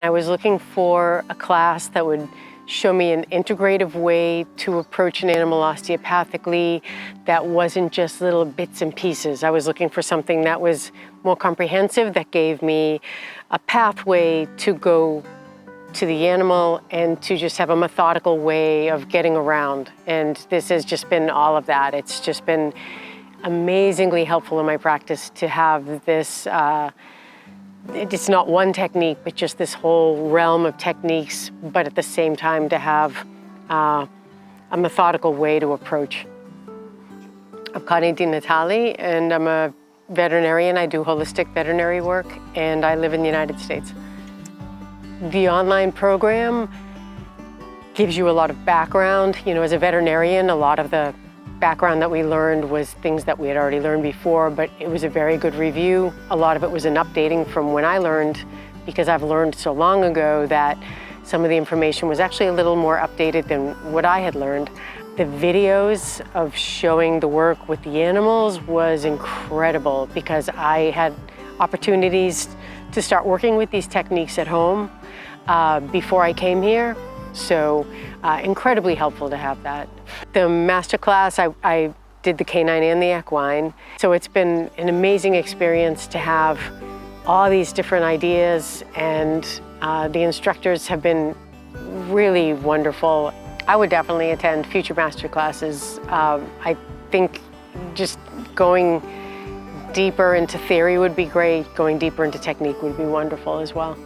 I was looking for a class that would show me an integrative way to approach an animal osteopathically that wasn't just little bits and pieces. I was looking for something that was more comprehensive, that gave me a pathway to go to the animal and to just have a methodical way of getting around. And this has just been all of that. It's just been amazingly helpful in my practice to have this it's not one technique, but just this whole realm of techniques, but at the same time to have a methodical way to approach. I'm Connie DiNatale, and I'm a veterinarian. I do holistic veterinary work, and I live in the United States. The online program gives you a lot of background. You know, as a veterinarian, a lot of the background that we learned was things that we had already learned before, but it was a very good review. A lot of it was an updating from when I learned, because I've learned so long ago that some of the information was actually a little more updated than what I had learned. The videos of showing the work with the animals was incredible, because I had opportunities to start working with these techniques at home before I came here. So incredibly helpful to have that. The masterclass, I did the canine and the equine. So it's been an amazing experience to have all these different ideas, and the instructors have been really wonderful. I would definitely attend future masterclasses. I think just going deeper into theory would be great. Going deeper into technique would be wonderful as well.